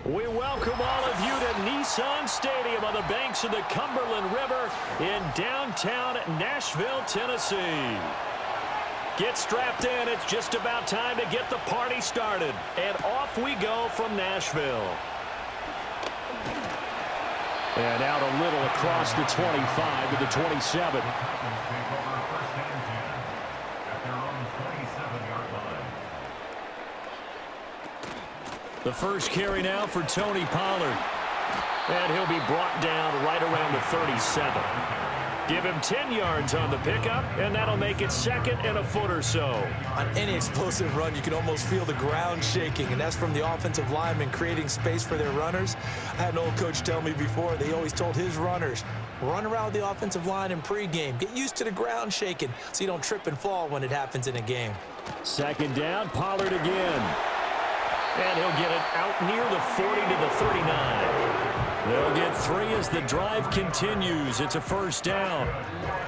We welcome all of you to Nissan Stadium on the banks of the Cumberland River in downtown Nashville, Tennessee. Get strapped in. It's just about time to get the party started. And off we go from Nashville. And out a little across the 25 to the 27. The first carry now for Tony Pollard. And he'll be brought down right around the 37. Give him 10 yards on the pickup, and that'll make it second and a foot or so. On any explosive run, you can almost feel the ground shaking, and that's from the offensive linemen creating space for their runners. I had an old coach tell me before, they always told his runners, run around the offensive line in pregame. Get used to the ground shaking so you don't trip and fall when it happens in a game. Second down, Pollard again. And he'll get it out near the 40 to the 39. They'll get 3 as the drive continues. It's a first down.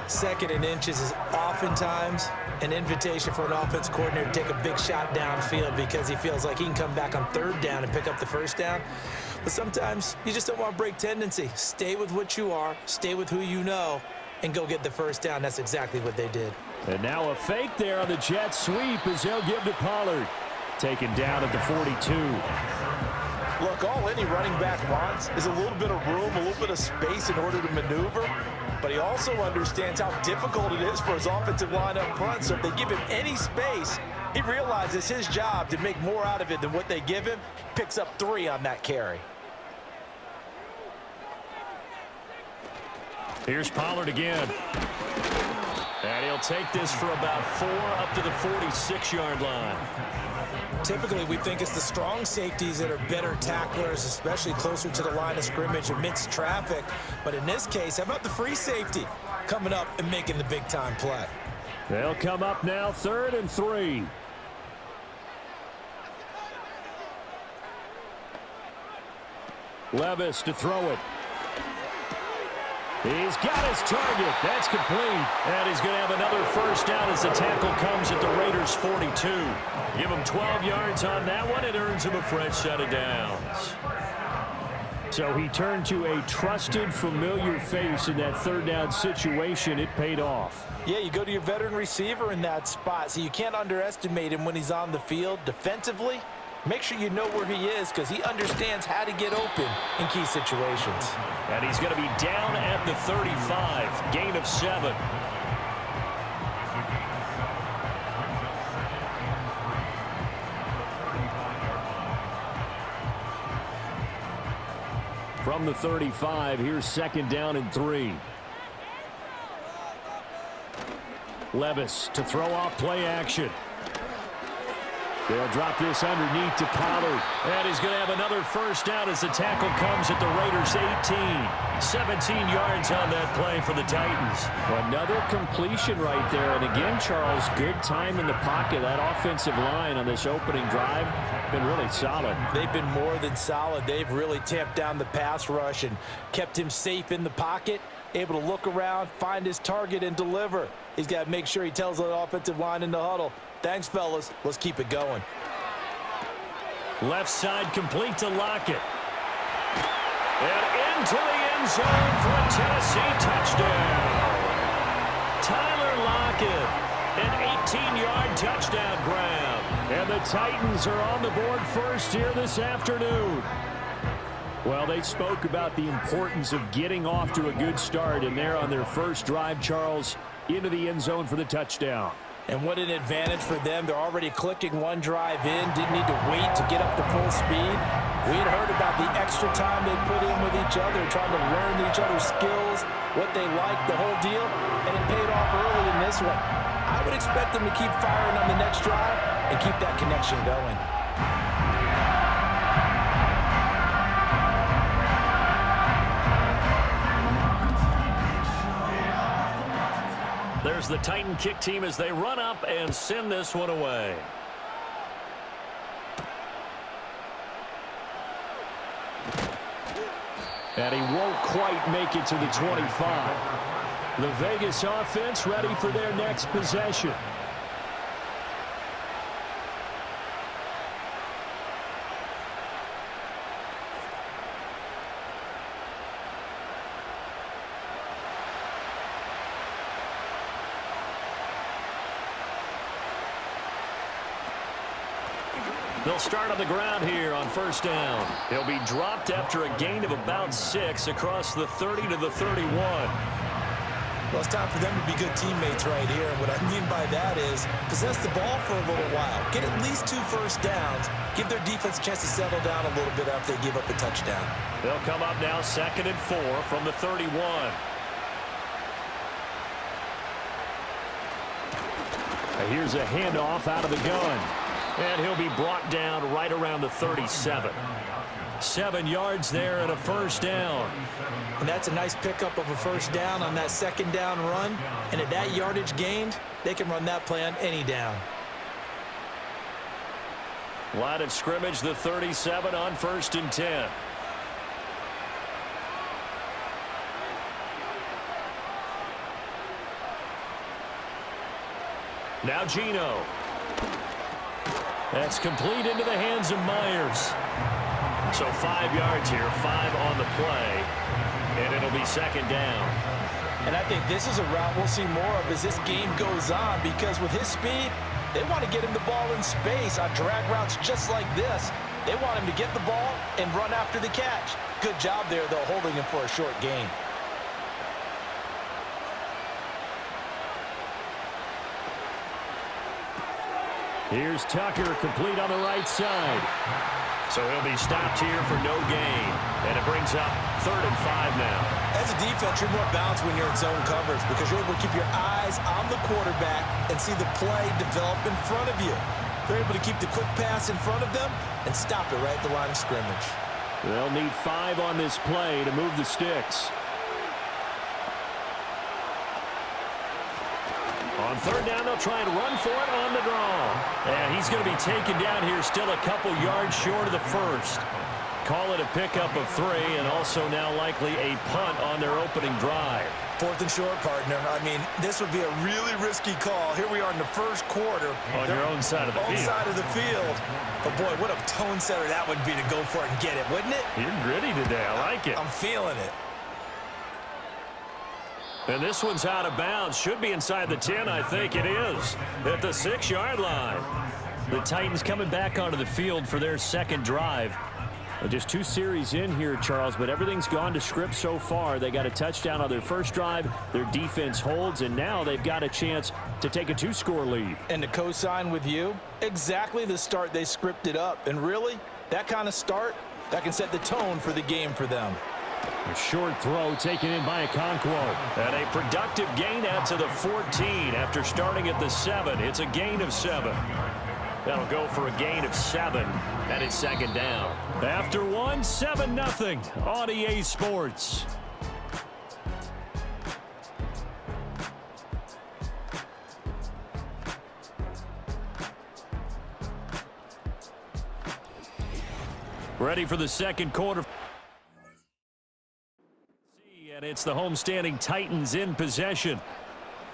Second and inches is oftentimes an invitation for an offense coordinator to take a big shot downfield because he feels like he can come back on third down and pick up the first down. But sometimes you just don't want to break tendency. Stay with what you are, stay with who you know, and go get the first down. That's exactly what they did. And now a fake there on the jet sweep as he'll give to Pollard. Taken down at the 42. Look, all any running back wants is a little bit of room, a little bit of space in order to maneuver. But he also understands how difficult it is for his offensive line up front. So if they give him any space, he realizes his job to make more out of it than what they give him. Picks up 3 on that carry. Here's Pollard again. And he'll take this for about 4 up to the 46-yard line. Typically, we think it's the strong safeties that are better tacklers, especially closer to the line of scrimmage amidst traffic. But in this case, how about the free safety coming up and making the big-time play? They'll come up now, 3rd and 3. Levis to throw it. He's got his target. That's complete. And he's going to have another first down as the tackle comes at the Raiders' 42. Give him 12 yards on that one. It earns him a fresh set of downs. So he turned to a trusted, familiar face in that third down situation. It paid off. Yeah, you go to your veteran receiver in that spot, so you can't underestimate him when he's on the field. Defensively, make sure you know where he is because he understands how to get open in key situations. And he's going to be down at the 35. Gain of 7. From the 35, here's 2nd down and 3. Levis to throw off play action. They'll drop this underneath to Pollard. And he's going to have another first down as the tackle comes at the Raiders' 18. 17 yards on that play for the Titans. Another completion right there. And again, Charles, good time in the pocket. That offensive line on this opening drive been really solid. They've been more than solid. They've really tamped down the pass rush and kept him safe in the pocket, able to look around, find his target, and deliver. He's got to make sure he tells the offensive line in the huddle, thanks, fellas. Let's keep it going. Left side complete to Lockett. And into the end zone for a Tennessee touchdown. Tyler Lockett, an 18-yard touchdown grab. And the Titans are on the board first here this afternoon. Well, they spoke about the importance of getting off to a good start, and they're on their first drive, Charles, into the end zone for the touchdown. And what an advantage for them. They're already clicking one drive in, didn't need to wait to get up to full speed. We had heard about the extra time they put in with each other, trying to learn each other's skills, what they like, the whole deal, and it paid off early in this one. I would expect them to keep firing on the next drive and keep that connection going. There's the Titan kick team as they run up and send this one away. And he won't quite make it to the 25. The Vegas offense ready for their next possession. They'll start on the ground here on first down. He'll be dropped after a gain of about 6 across the 30 to the 31. Well, it's time for them to be good teammates right here. And what I mean by that is possess the ball for a little while. Get at least 2 first downs. Give their defense a chance to settle down a little bit after they give up a touchdown. They'll come up now 2nd and 4 from the 31. Here's a handoff out of the gun. And he'll be brought down right around the 37. 7 yards there and a first down. And that's a nice pickup of a first down on that second down run. And at that yardage gained, they can run that play on any down. Line of scrimmage, the 37 on 1st and 10. Now Gino. That's complete into the hands of Myers. So 5 yards here, 5 on the play, and it'll be 2nd down. And I think this is a route we'll see more of as this game goes on, because with his speed, they want to get him the ball in space on drag routes just like this. They want him to get the ball and run after the catch. Good job there, though, holding him for a short gain. Here's Tucker, complete on the right side. So he'll be stopped here for no gain. And it brings up 3rd and 5 now. As a defense, you're more balanced when you're in zone coverage because you're able to keep your eyes on the quarterback and see the play develop in front of you. They're able to keep the quick pass in front of them and stop it right at the line of scrimmage. They'll need 5 on this play to move the sticks. On 3rd down, they'll try and run for it on the draw. And he's going to be taken down here, still a couple yards short of the first. Call it a pickup of 3, and also now likely a punt on their opening drive. 4th and short, partner. I mean, this would be a really risky call. Here we are in the first quarter. On your own side of the field. Own side of the field. But, boy, what a tone setter that would be to go for it and get it, wouldn't it? You're gritty today. I like it. I'm feeling it. And this one's out of bounds. Should be inside the 10, I think it is. At the 6-yard line. The Titans coming back onto the field for their second drive. Just 2 series in here, Charles, but everything's gone to script so far. They got a touchdown on their first drive. Their defense holds, and now they've got a chance to take a 2-score lead. And to co-sign with you, exactly the start they scripted up. And really, that kind of start, that can set the tone for the game for them. A short throw taken in by Okonkwo. And a productive gain out to the 14 after starting at the 7. It's a gain of 7. That'll go for a gain of 7, and it's 2nd down. After 1, 7-0 on EA Sports. Ready for the second quarter. And it's the homestanding Titans in possession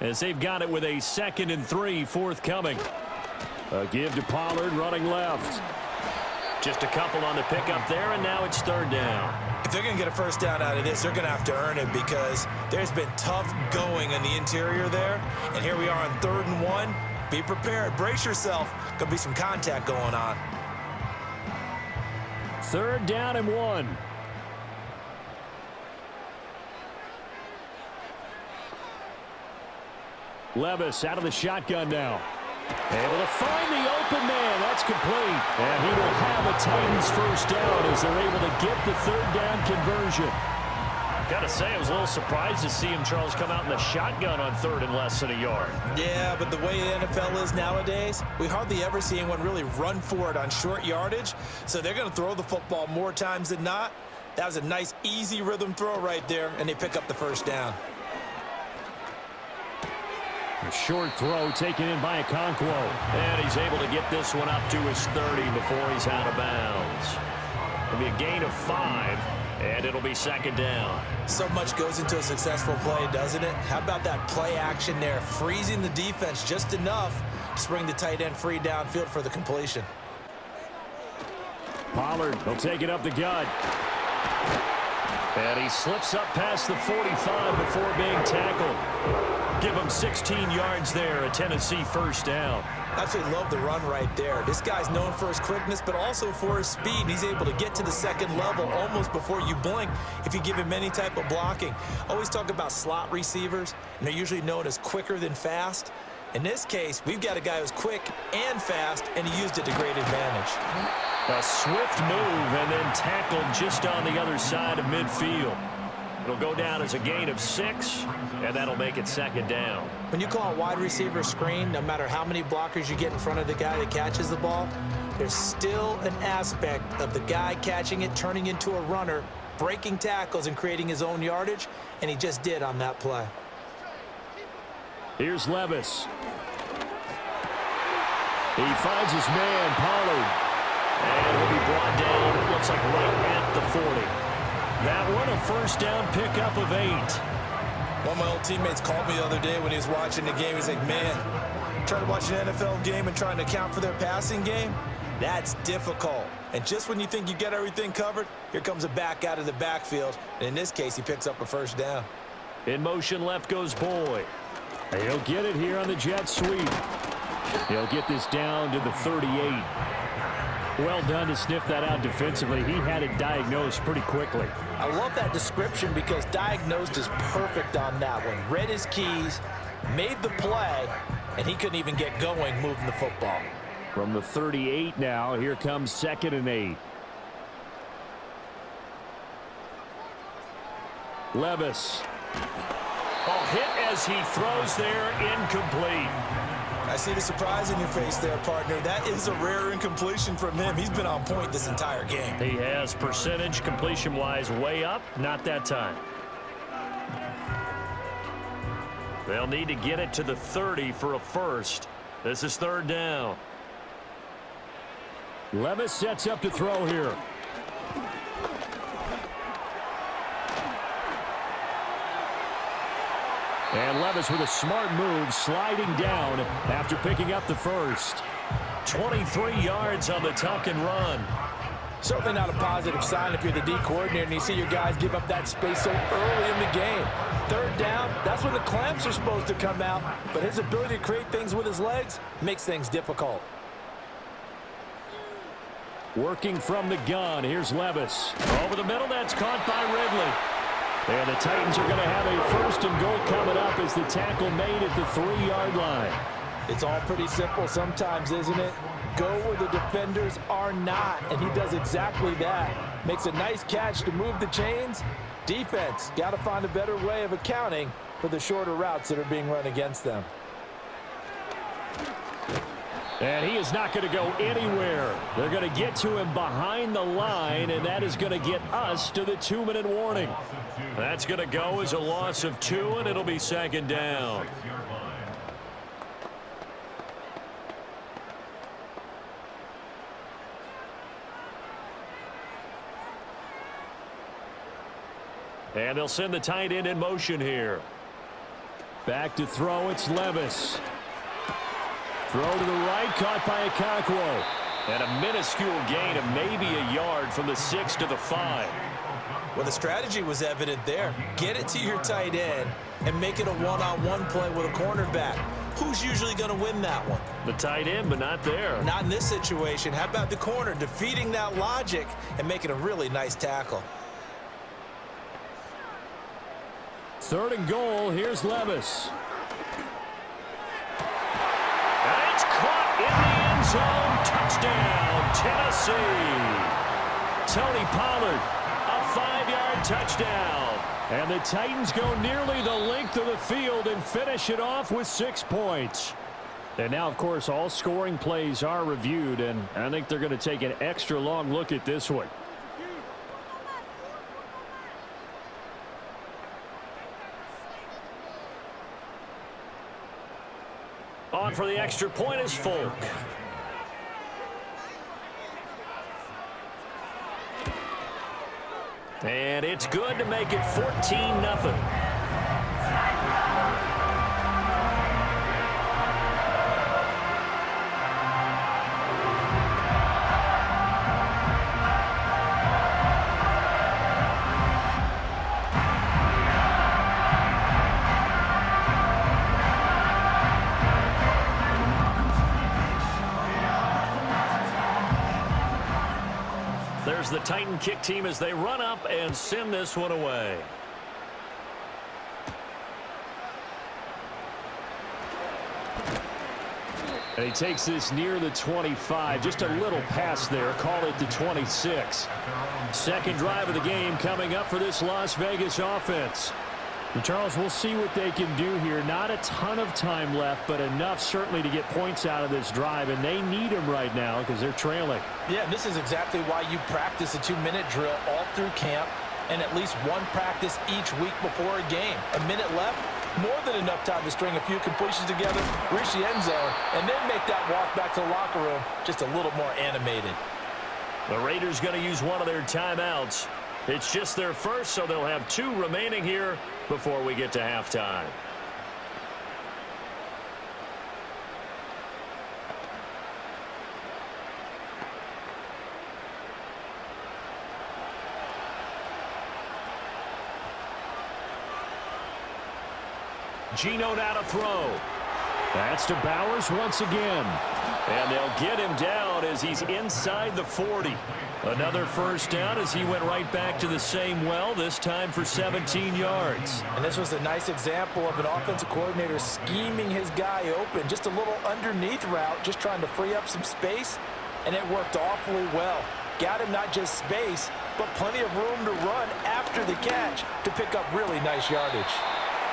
as they've got it with a 2nd and 3 forthcoming. A give to Pollard running left. Just a couple on the pickup there, and now it's 3rd down. If they're going to get a first down out of this, they're going to have to earn it because there's been tough going in the interior there. And here we are on 3rd and 1. Be prepared. Brace yourself. Going to be some contact going on. 3rd down and 1. Levis out of the shotgun now. Able to find the open man. That's complete. And he will have a Titans first down as they're able to get the 3rd down conversion. Got to say, I was a little surprised to see him, Charles, come out in the shotgun on 3rd and less than a yard. Yeah, but the way the NFL is nowadays, we hardly ever see anyone really run for it on short yardage. So they're going to throw the football more times than not. That was a nice, easy rhythm throw right there, and they pick up the first down. A short throw taken in by Okonkwo. And he's able to get this one up to his 30 before he's out of bounds. It'll be a gain of 5, and it'll be 2nd down. So much goes into a successful play, doesn't it? How about that play action there, freezing the defense just enough to bring the tight end free downfield for the completion. Pollard will take it up the gut. And he slips up past the 45 before being tackled. Give him 16 yards there, a Tennessee first down. Absolutely love the run right there. This guy's known for his quickness, but also for his speed. He's able to get to the second level almost before you blink if you give him any type of blocking. Always talk about slot receivers, and they're usually known as quicker than fast. In this case, we've got a guy who's quick and fast, and he used it to great advantage. A swift move and then tackled just on the other side of midfield. It'll go down as a gain of 6, and that'll make it second down. When you call a wide receiver screen, no matter how many blockers you get in front of the guy that catches the ball, there's still an aspect of the guy catching it, turning into a runner, breaking tackles and creating his own yardage, and he just did on that play. Here's Levis. He finds his man, Pollard. And he'll be brought down, it looks like right at the 40. That one, a first down pickup of 8. One of my old teammates called me the other day when he was watching the game. He's like, man, trying to watch an NFL game and trying to account for their passing game, that's difficult. And just when you think you get everything covered, here comes a back out of the backfield. And in this case, he picks up a first down. In motion left goes Boyd. He'll get it here on the jet sweep. He'll get this down to the 38. Well done to sniff that out defensively. He had it diagnosed pretty quickly. I love that description because diagnosed is perfect on that one. Read his keys, made the play, and he couldn't even get going moving the football. From the 38 now, here comes 2nd and 8. Levis. Hit as he throws there, incomplete. I see the surprise in your face there, partner. That is a rare incompletion from him. He's been on point this entire game. He has percentage completion-wise way up, not that time. They'll need to get it to the 30 for a first. This is 3rd down. Levis sets up to throw here. And Levis with a smart move, sliding down after picking up the first. 23 yards on the tuck and run. Certainly not a positive sign if you're the D coordinator and you see your guys give up that space so early in the game. 3rd down, that's when the clamps are supposed to come out, but his ability to create things with his legs makes things difficult. Working from the gun, here's Levis. Over the middle, that's caught by Ridley. And the Titans are going to have a 1st and goal coming up as the tackle made at the 3-yard line. It's all pretty simple sometimes, isn't it? Go where the defenders are not, and he does exactly that. Makes a nice catch to move the chains. Defense, got to find a better way of accounting for the shorter routes that are being run against them. And he is not going to go anywhere. They're going to get to him behind the line, and that is going to get us to the 2-minute warning. That's going to go as a loss of 2, and it'll be 2nd down. And they'll send the tight end in motion here. Back to throw, it's Levis. Throw to the right, caught by Okonkwo. And a minuscule gain of maybe a yard from the 6 to the 5. Well, the strategy was evident there. Get it to your tight end and make it a one-on-one play with a cornerback. Who's usually going to win that one? The tight end, but not there. Not in this situation. How about the corner defeating that logic and making a really nice tackle? 3rd and goal, here's Levis. And it's caught in the end zone. Touchdown, Tennessee. Tony Pollard, a 5-yard touchdown. And the Titans go nearly the length of the field and finish it off with 6 points. And now, of course, all scoring plays are reviewed, and I think they're going to take an extra long look at this one. On for the extra point is Folk. And it's good to make it 14-0. There's the Titan kick team as they run up and send this one away. And he takes this near the 25. Just a little pass there. Call it the 26. Second drive of the game coming up for this Las Vegas offense. And Charles, we'll see what they can do here. Not a ton of time left, but enough certainly to get points out of this drive. And they need them right now because they're trailing. Yeah, this is exactly why you practice a 2-minute drill all through camp and at least one practice each week before a game. A minute left. More than enough time to string a few completions together, reach the end zone, and then make that walk back to the locker room just a little more animated. The Raiders going to use one of their timeouts. It's just their first, so they'll have 2 remaining here before we get to halftime. Geno now to throw. That's to Bowers once again. And they'll get him down as he's inside the 40. Another first down as he went right back to the same well, this time for 17 yards. And this was a nice example of an offensive coordinator scheming his guy open. Just a little underneath route, just trying to free up some space, and it worked awfully well. Got him not just space, but plenty of room to run after the catch to pick up really nice yardage.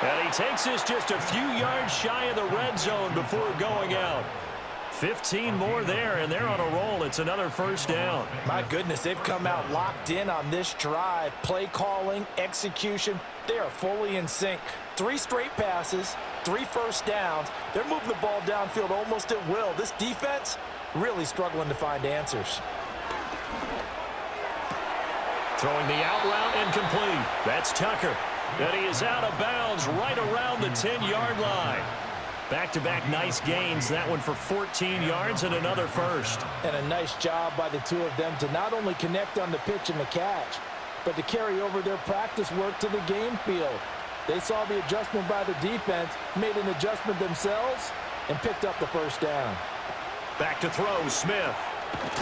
And he takes this just a few yards shy of the red zone before going out. 15 more there, and they're on a roll. It's another first down. My goodness, they've come out locked in on this drive. Play calling, execution, they are fully in sync. 3 straight passes, 3 first downs. They're moving the ball downfield almost at will. This defense really struggling to find answers. Throwing the out route incomplete. That's Tucker. And he is out of bounds right around the 10-yard line. Back-to-back nice gains. That one for 14 yards and another first. And a nice job by the two of them to not only connect on the pitch and the catch, but to carry over their practice work to the game field. They saw the adjustment by the defense, made an adjustment themselves, and picked up the first down. Back to throw, Smith.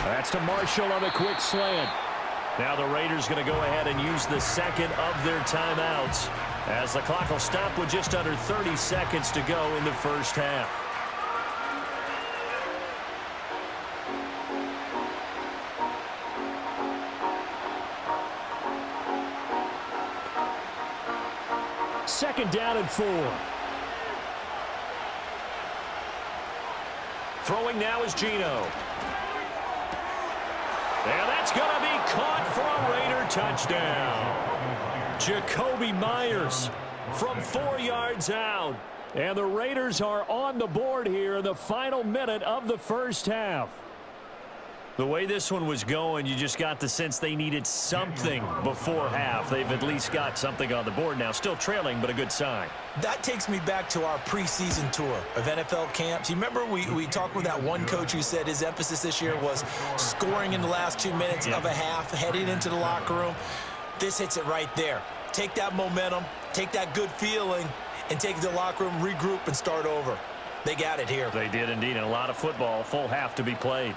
That's to Marshall on a quick slant. Now the Raiders going to go ahead and use the second of their timeouts as the clock will stop with just under 30 seconds to go in the first half. Second down and 4. Throwing now is Geno. And that's going to be caught for a Raider touchdown. Jacoby Myers from 4 yards out. And the Raiders are on the board here in the final minute of the first half. The way this one was going, you just got the sense they needed something before half. They've at least got something on the board now. Still trailing, but a good sign. That takes me back to our preseason tour of NFL camps. You remember we talked with that one coach who said his emphasis this year was scoring in the last 2 minutes of a half, heading into the locker room. This hits it right there. Take that momentum, take that good feeling, and take it to the locker room, regroup, and start over. They got it here. They did indeed, and a lot of football, full half to be played.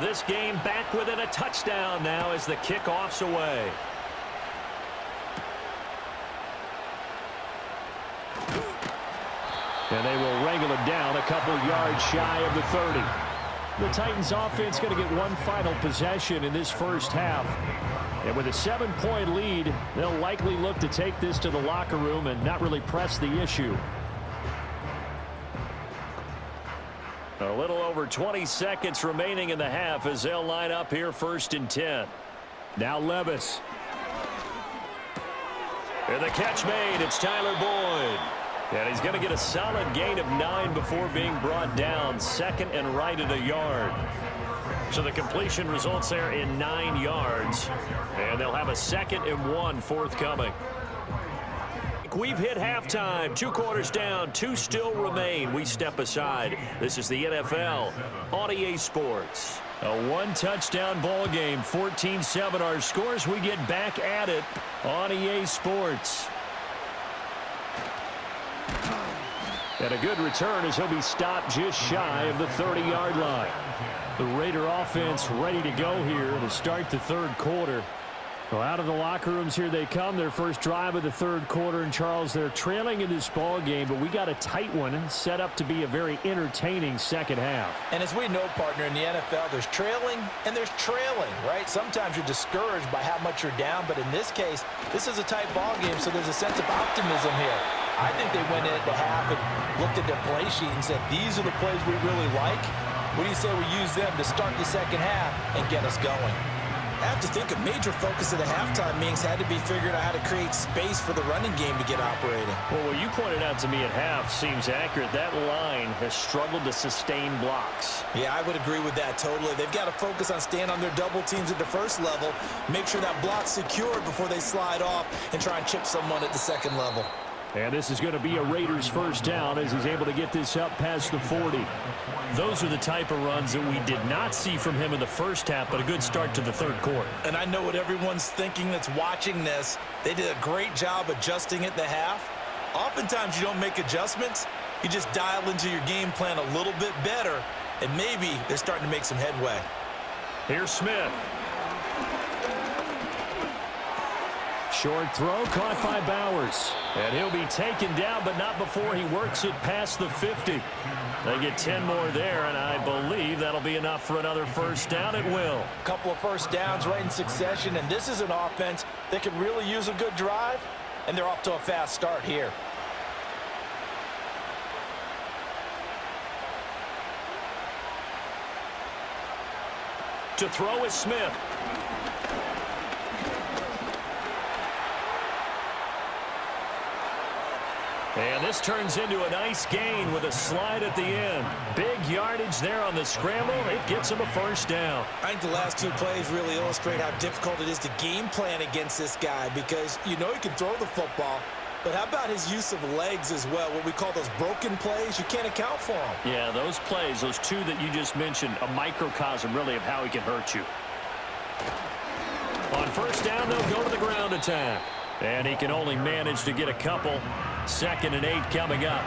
This game back within a touchdown now as the kickoff's away. And they will wrangle it down a couple yards shy of the 30. The Titans offense going to get one final possession in this first half. And with a 7-point lead, they'll likely look to take this to the locker room and not really press the issue. A little over 20 seconds remaining in the half as they'll line up here 1st and 10. Now Levis. And the catch made. It's Tyler Boyd. And he's going to get a solid gain of 9 before being brought down. Second and right at a yard. So the completion results there in 9 yards. And they'll have a 2nd and 1 forthcoming. We've hit halftime. 2 quarters down. 2 still remain. We step aside. This is the NFL on EA Sports. A one-touchdown ball game. 14-7 our scores. We get back at it on EA Sports. And a good return as he'll be stopped just shy of the 30-yard line. The Raider offense ready to go here to start the third quarter. Well, out of the locker rooms here they come. Their first drive of the third quarter. And, Charles, they're trailing in this ball game, but we got a tight one set up to be a very entertaining second half. And as we know, partner, in the NFL, there's trailing and there's trailing, right? Sometimes you're discouraged by how much you're down, but in this case, this is a tight ball game, so there's a sense of optimism here. I think they went in at the half and looked at their play sheet and said, these are the plays we really like. What do you say we use them to start the second half and get us going? I have to think a major focus of the halftime meetings had to be figuring out how to create space for the running game to get operating. Well, what you pointed out to me at half seems accurate. That line has struggled to sustain blocks. Yeah, I would agree with that totally. They've got to focus on staying on their double teams at the first level, make sure that block's secured before they slide off and try and chip someone at the second level. And this is going to be a Raiders first down as he's able to get this up past the 40. Those are the type of runs that we did not see from him in the first half, but a good start to the third quarter. And I know what everyone's thinking that's watching this. They did a great job adjusting at the half. Oftentimes you don't make adjustments. You just dial into your game plan a little bit better, and maybe they're starting to make some headway. Here's Smith. Short throw caught by Bowers. And he'll be taken down, but not before he works it past the 50. They get 10 more there, and I believe that'll be enough for another first down. It will. A couple of first downs right in succession, and this is an offense that could really use a good drive, and they're off to a fast start here. To throw is Smith. And this turns into a nice gain with a slide at the end. Big yardage there on the scramble. It gets him a first down. I think the last two plays really illustrate how difficult it is to game plan against this guy because you know he can throw the football, but how about his use of legs as well, what we call those broken plays? You can't account for them. Yeah, those plays, those two that you just mentioned, a microcosm really of how he can hurt you. On first down, they'll go to the ground attack. And he can only manage to get a couple. 2nd and 8 coming up.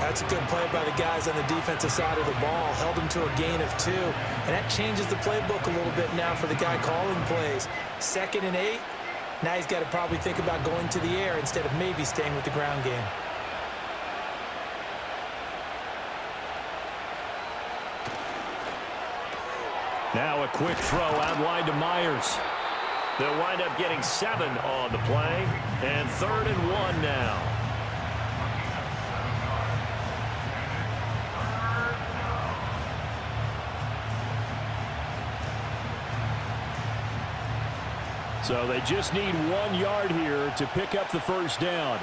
That's a good play by the guys on the defensive side of the ball. Held him to a gain of 2. And that changes the playbook a little bit now for the guy calling plays. 2nd and 8. Now he's got to probably think about going to the air instead of maybe staying with the ground game. Now a quick throw out wide to Myers. They'll wind up getting 7 on the play. And 3rd and 1 now. So they just need 1 yard here to pick up the first down.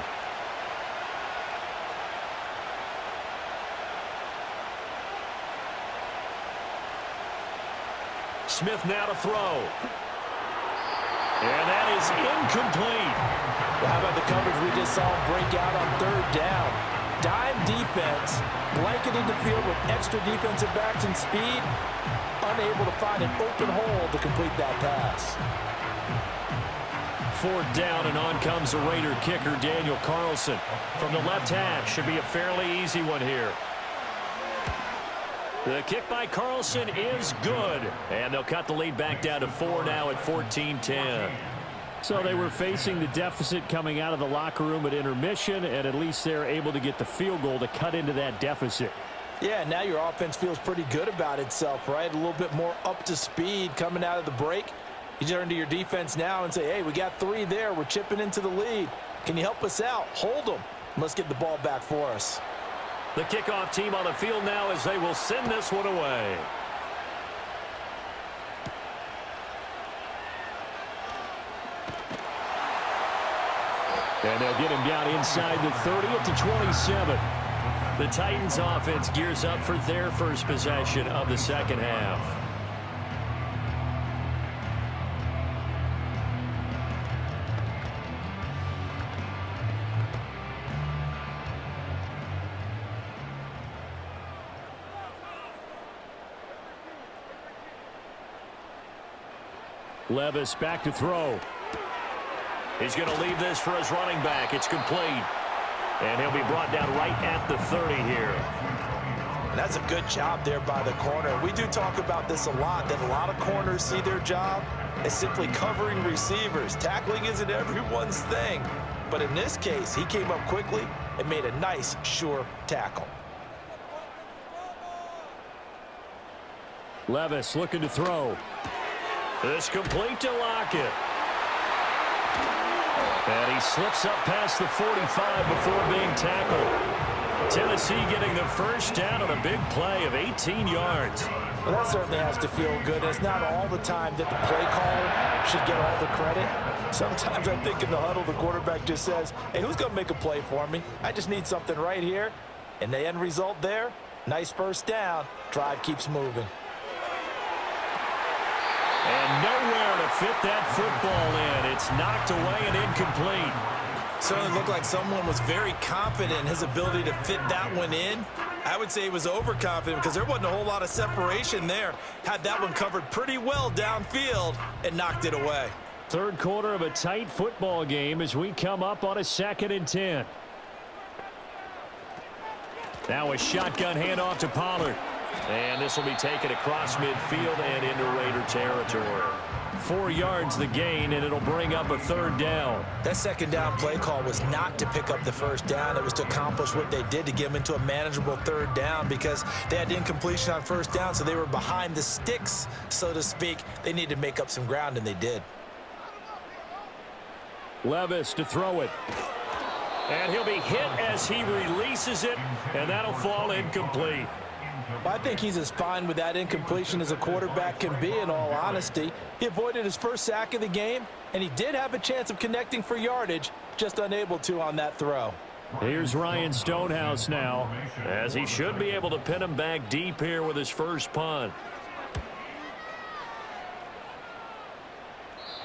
Smith now to throw. And that is incomplete. Well, how about the coverage we just saw him break out on 3rd down? Dime defense, blanketed the field with extra defensive backs and speed, unable to find an open hole to complete that pass. 4th down, and on comes the Raider kicker, Daniel Carlson. From the left hash, should be a fairly easy one here. The kick by Carlson is good. And they'll cut the lead back down to 4 now at 14-10. So they were facing the deficit coming out of the locker room at intermission, and at least they're able to get the field goal to cut into that deficit. Yeah, now your offense feels pretty good about itself, right? A little bit more up to speed coming out of the break. You turn to your defense now and say, hey, we got 3 there. We're chipping into the lead. Can you help us out? Hold them. Let's get the ball back for us. The kickoff team on the field now as they will send this one away. And they'll get him down inside the 30 at the 27. The Titans offense gears up for their first possession of the second half. Levis back to throw. He's going to leave this for his running back. It's complete. And he'll be brought down right at the 30 here. And that's a good job there by the corner. We do talk about this a lot, that a lot of corners see their job as simply covering receivers. Tackling isn't everyone's thing. But in this case, he came up quickly and made a nice, sure tackle. Levis looking to throw. It's complete to Lockett. And he slips up past the 45 before being tackled. Tennessee getting the first down on a big play of 18 yards. Well, that certainly has to feel good. It's not all the time that the play caller should get all the credit. Sometimes I think in the huddle, the quarterback just says, hey, who's going to make a play for me? I just need something right here. And the end result there, nice first down. Drive keeps moving. And nowhere to fit that football in. It's knocked away and incomplete. Certainly looked like someone was very confident in his ability to fit that one in. I would say he was overconfident because there wasn't a whole lot of separation there. Had that one covered pretty well downfield and knocked it away. Third quarter of a tight football game as we come up on a 2nd and 10. Now a shotgun handoff to Pollard. And this will be taken across midfield and into Raider territory. 4 yards the gain, and it'll bring up a 3rd down. That 2nd down play call was not to pick up the 1st down. It was to accomplish what they did to get them into a manageable 3rd down because they had incompletion on 1st down, so they were behind the sticks, so to speak. They needed to make up some ground, and they did. Levis to throw it. And he'll be hit as he releases it, and that'll fall incomplete. Well, I think he's as fine with that incompletion as a quarterback can be, in all honesty. He avoided his first sack of the game, and he did have a chance of connecting for yardage, just unable to on that throw. Here's Ryan Stonehouse now, as he should be able to pin him back deep here with his first punt.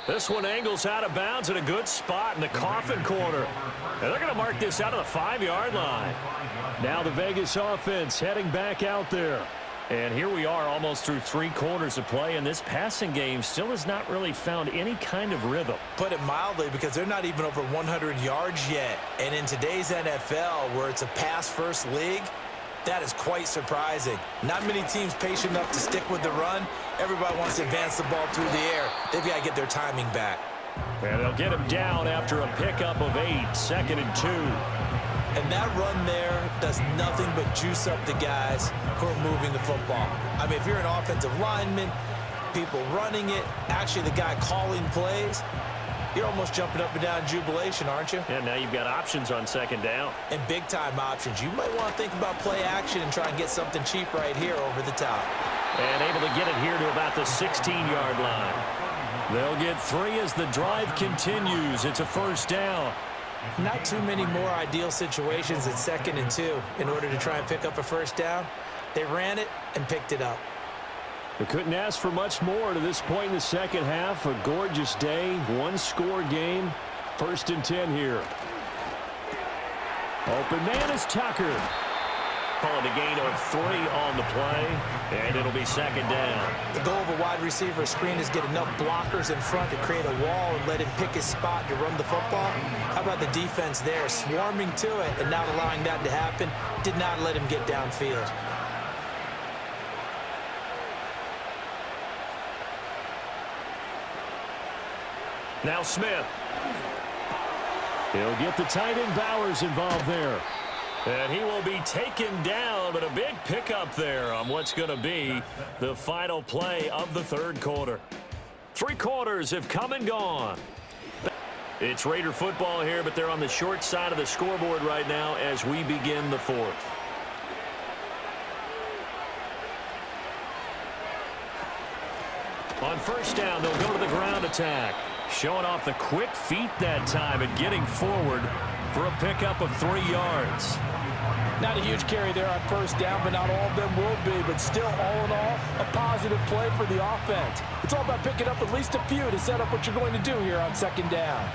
This one angles out of bounds at a good spot in the coffin corner. And they're going to mark this out of the 5-yard line. Now the Vegas offense heading back out there. And here we are almost through 3 quarters of play, and this passing game still has not really found any kind of rhythm. Put it mildly, because they're not even over 100 yards yet. And in today's NFL, where it's a pass-first league, that is quite surprising. Not many teams patient enough to stick with the run. Everybody wants to advance the ball through the air. They've got to get their timing back. And they'll get him down after a pickup of 8, 2nd and 2. And that run there does nothing but juice up the guys who are moving the football. I mean, if you're an offensive lineman, people running it, actually the guy calling plays, you're almost jumping up and down in jubilation, aren't you? And now you've got options on 2nd down. And big-time options. You might want to think about play action and try and get something cheap right here over the top. And able to get it here to about the 16-yard line. They'll get 3 as the drive continues. It's a 1st down. Not too many more ideal situations at 2nd and 2 in order to try and pick up a 1st down. They ran it and picked it up. They couldn't ask for much more to this point in the second half. A gorgeous day, 1-score game. 1st and 10 here. Open man is Tucker. Calling a gain of 3 on the play, and it'll be 2nd down. The goal of a wide receiver screen is get enough blockers in front to create a wall and let him pick his spot to run the football. How about the defense there, swarming to it and not allowing that to happen? Did not let him get downfield. Now Smith. He'll get the tight end Bowers involved there. And he will be taken down, but a big pickup there on what's going to be the final play of the 3rd quarter. 3 quarters have come and gone. It's Raider football here, but they're on the short side of the scoreboard right now as we begin the 4th. On 1st down, they'll go to the ground attack. Showing off the quick feet that time and getting forward for a pickup of 3 yards. Not a huge carry there on 1st down, but not all of them will be. But still, all in all, a positive play for the offense. It's all about picking up at least a few to set up what you're going to do here on 2nd down.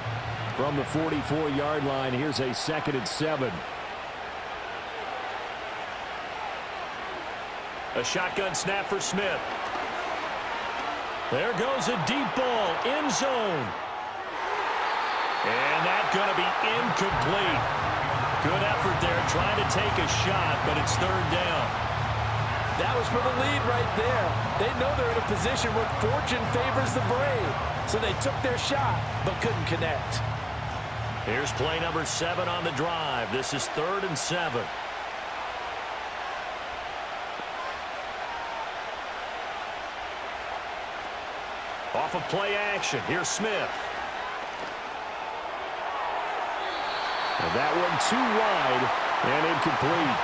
From the 44-yard line, here's a 2nd and 7. A shotgun snap for Smith. There goes a deep ball, end zone. And that's going to be incomplete. Good effort there, trying to take a shot, but it's third down. That was for the lead right there. They know they're in a position where fortune favors the brave. So they took their shot, but couldn't connect. Here's play number 7 on the drive. This is 3rd and 7. Off of play action, here's Smith. And that one too wide and incomplete.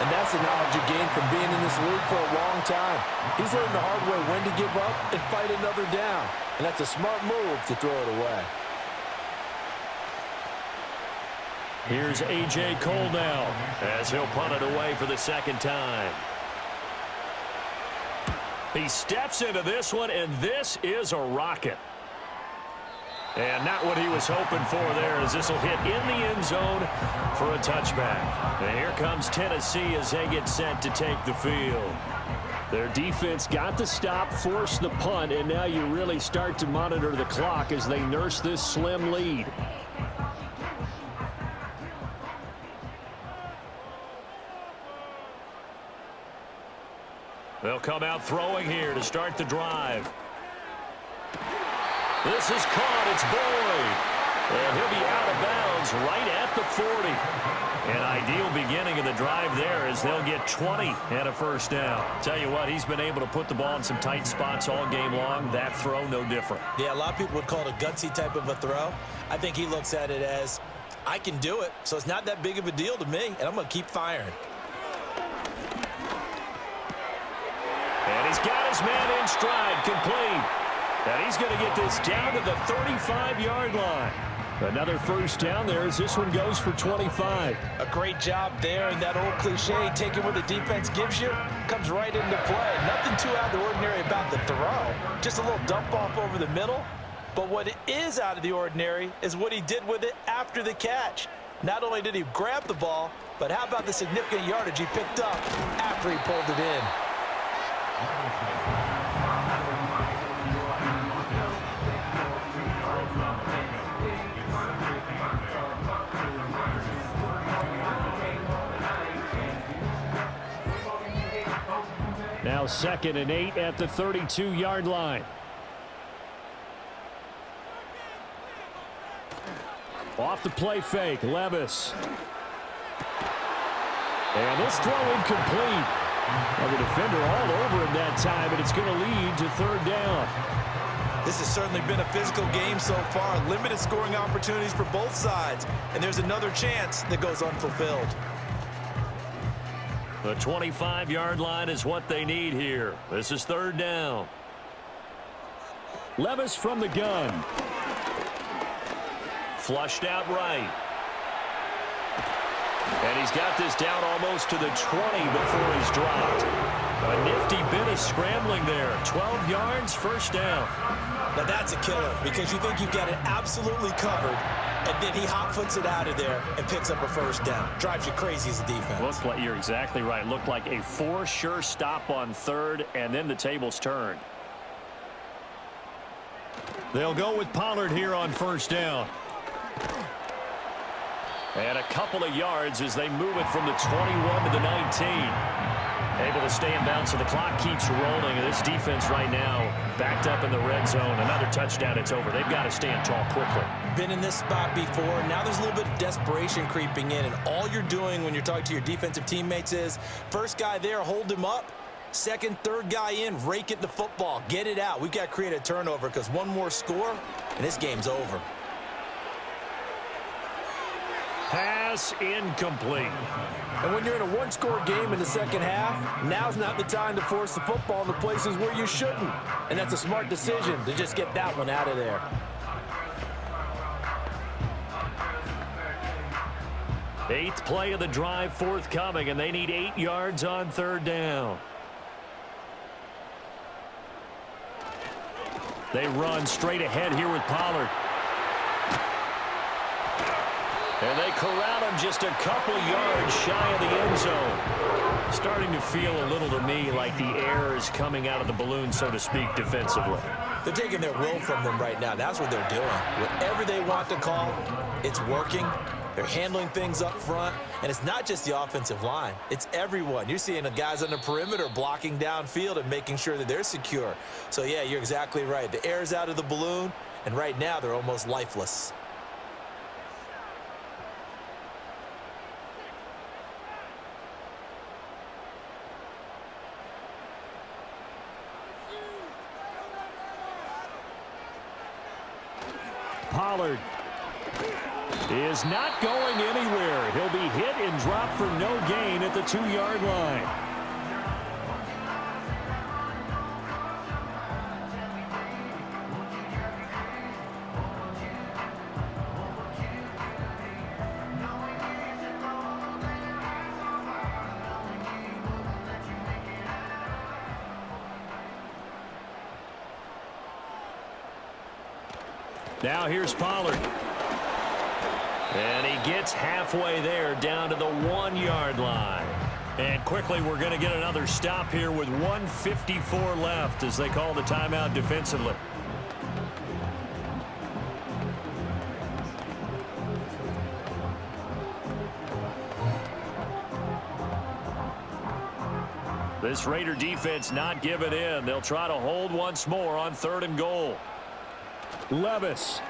And that's the knowledge you gain from being in this league for a long time. He's learned the hard way when to give up and fight another down. And that's a smart move to throw it away. Here's A.J. Cole now as he'll punt it away for the second time. He steps into this one, and this is a rocket. And not what he was hoping for there, as this will hit in the end zone for a touchback. And here comes Tennessee as they get set to take the field. Their defense got the stop, forced the punt, and now you really start to monitor the clock as they nurse this slim lead. They'll come out throwing here to start the drive. This is caught. It's Boyd. And he'll be out of bounds right at the 40. An ideal beginning of the drive there as they'll get 20 and a first down. Tell you what, he's been able to put the ball in some tight spots all game long. That throw, no different. Yeah, a lot of people would call it a gutsy type of a throw. I think he looks at it as, I can do it, so it's not that big of a deal to me, and I'm going to keep firing. And he's got his man in stride, complete. And he's going to get this down to the 35-yard line. Another first down there as this one goes for 25. A great job there, and that old cliche, taking what the defense gives you, comes right into play. Nothing too out of the ordinary about the throw. Just a little dump off over the middle. But what is out of the ordinary is what he did with it after the catch. Not only did he grab the ball, but how about the significant yardage he picked up after he pulled it in. Now 2nd and 8 at the 32-yard line. Off the play fake, Levis. And this throw incomplete. Well, the defender all over him that time, and it's going to lead to 3rd down. This has certainly been a physical game so far. Limited scoring opportunities for both sides. And there's another chance that goes unfulfilled. The 25-yard line is what they need here. This is 3rd down. Levis from the gun. Flushed out right. And he's got this down almost to the 20 before he's dropped. A nifty bit of scrambling there. 12 yards, first down. Now that's a killer because you think you've got it absolutely covered, and then he hot-foots it out of there and picks up a first down. Drives you crazy as a defense. Looks like you're exactly right. Looked like a for-sure stop on 3rd, and then the tables turned. They'll go with Pollard here on first down. And a couple of yards as they move it from the 21 to the 19. Able to stay in bounds, so the clock keeps rolling. And this defense right now backed up in the red zone. Another touchdown, it's over. They've got to stand tall quickly. Been in this spot before. Now there's a little bit of desperation creeping in. And all you're doing when you're talking to your defensive teammates is, first guy there, hold him up. Second, third guy in, rake it the football. Get it out. We've got to create a turnover because one more score, and this game's over. Pass incomplete. And when you're in a one-score game in the second half, now's not the time to force the football in the places where you shouldn't. And that's a smart decision to just get that one out of there. Eighth play of the drive forthcoming, and they need 8 yards on 3rd down. They run straight ahead here with Pollard. And they corral him just a couple yards shy of the end zone. Starting to feel a little to me like the air is coming out of the balloon, so to speak, defensively. They're taking their will from them right now. That's what they're doing. Whatever they want to call, it's working. They're handling things up front, and it's not just the offensive line. It's everyone. You're seeing the guys on the perimeter blocking downfield and making sure that they're secure. So, yeah, you're exactly right. The air's out of the balloon, and right now they're almost lifeless. Pollard is not going anywhere. He'll be hit and dropped for no gain at the 2-yard line. Now here's Pollard. And he gets halfway there down to the 1-yard line. And quickly we're going to get another stop here with 1:54 left as they call the timeout defensively. This Raider defense not giving in. They'll try to hold once more on 3rd and goal. Levis.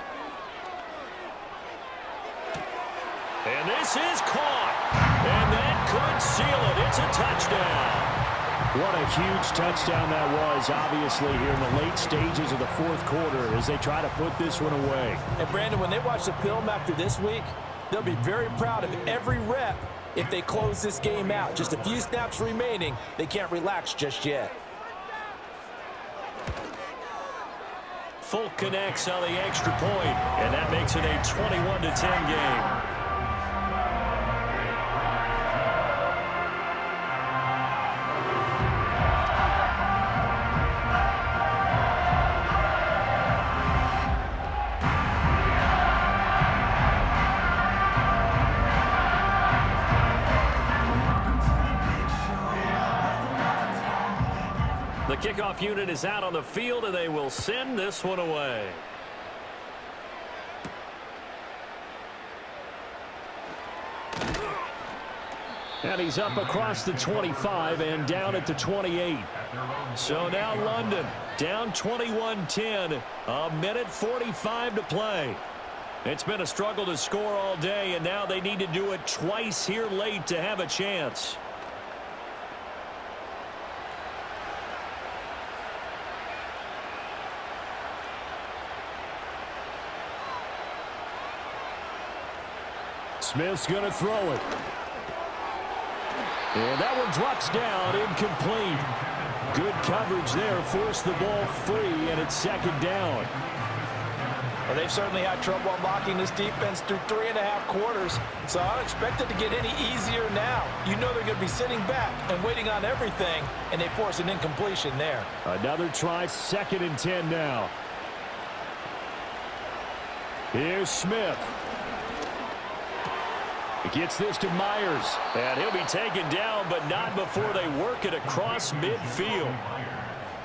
And this is caught. And that could seal it. It's a touchdown. What a huge touchdown that was, obviously, here in the late stages of the 4th quarter as they try to put this one away. And, Brandon, when they watch the film after this week, they'll be very proud of every rep if they close this game out. Just a few snaps remaining. They can't relax just yet. Folk connects on the extra point, and that makes it a 21-10 game. The kickoff unit is out on the field, and they will send this one away. And he's up across the 25 and down at the 28. So now London down 21-10, a minute 45 to play. It's been a struggle to score all day, and now they need to do it twice here late to have a chance. Smith's going to throw it. And that one drops down, incomplete. Good coverage there, forced the ball free, and it's 2nd down. Well, they've certainly had trouble unlocking this defense through 3.5 quarters, so I don't expect it to get any easier now. You know they're going to be sitting back and waiting on everything, and they force an incompletion there. Another try, 2nd and 10 now. Here's Smith. He gets this to Myers, and he'll be taken down, but not before they work it across midfield.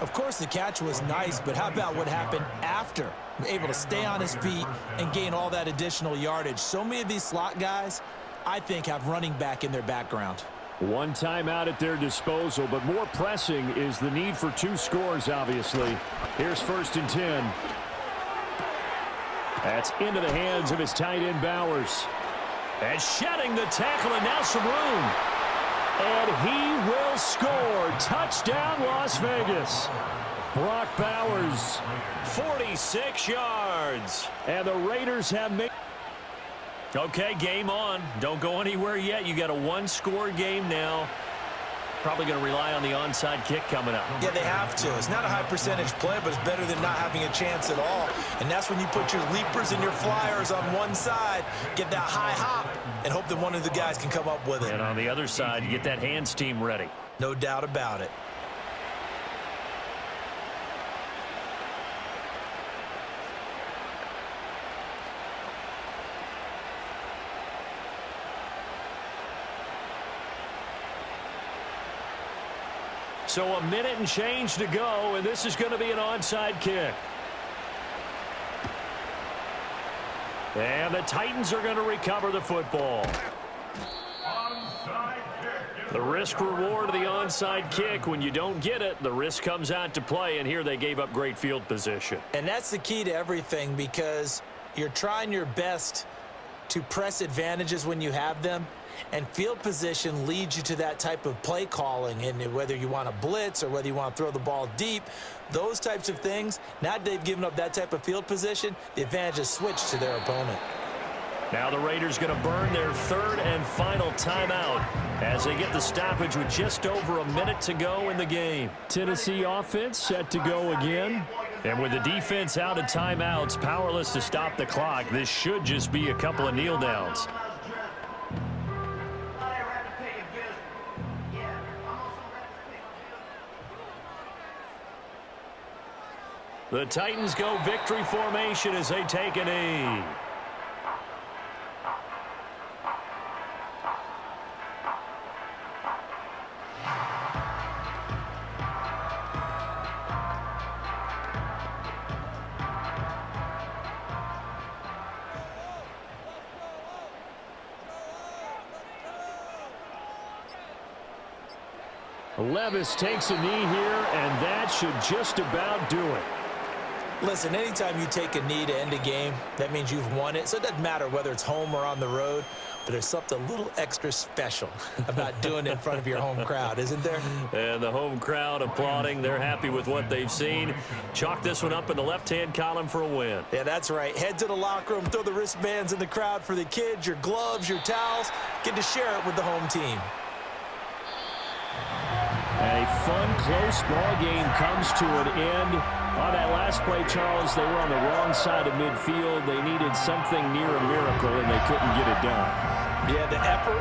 Of course, the catch was nice, but how about what happened after? Able to stay on his feet and gain all that additional yardage. So many of these slot guys, I think, have running back in their background. One timeout at their disposal, but more pressing is the need for 2 scores, obviously. Here's 1st and 10. That's into the hands of his tight end, Bowers. And shedding the tackle, and now some room. And he will score. Touchdown, Las Vegas. Brock Bowers, 46 yards. And the Raiders have made... Okay, game on. Don't go anywhere yet. You got a 1-score game now. Probably going to rely on the onside kick coming up. Yeah, they have to. It's not a high percentage play, but it's better than not having a chance at all. And that's when you put your leapers and your flyers on one side, get that high hop, and hope that one of the guys can come up with it. And on the other side, you get that hands team ready. No doubt about it. So a minute and change to go, and this is going to be an onside kick. And the Titans are going to recover the football. The risk reward of the onside kick. When you don't get it, the risk comes out to play, and here they gave up great field position. And that's the key to everything, because you're trying your best to press advantages when you have them, and field position leads you to that type of play calling. And whether you want to blitz or whether you want to throw the ball deep, those types of things, now that they've given up that type of field position, the advantage is switched to their opponent. Now the Raiders going to burn their third and final timeout as they get the stoppage with just over a minute to go in the game. Tennessee offense set to go again. And with the defense out of timeouts, powerless to stop the clock, this should just be a couple of kneel downs. The Titans go victory formation as they take a knee. Levis takes a knee here, and that should just about do it. Listen, anytime you take a knee to end a game, that means you've won it. So it doesn't matter whether it's home or on the road, but there's something a little extra special about doing it in front of your home crowd, isn't there? And the home crowd applauding. They're happy with what they've seen. Chalk this one up in the left-hand column for a win. Yeah, that's right. Head to the locker room, throw the wristbands in the crowd for the kids, your gloves, your towels. Get to share it with the home team. A fun, close ball game comes to an end. On that last play, Charles, they were on the wrong side of midfield. They needed something near a miracle, and they couldn't get it done. Yeah, the effort,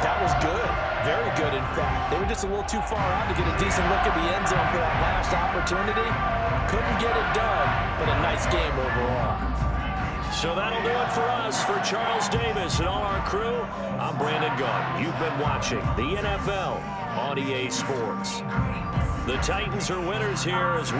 that was good. Very good, in fact. They were just a little too far out to get a decent look at the end zone for that last opportunity. Couldn't get it done, but a nice game overall. So that'll do it for us. For Charles Davis and all our crew, I'm Brandon Gaudin. You've been watching the NFL on EA Sports. The Titans are winners here as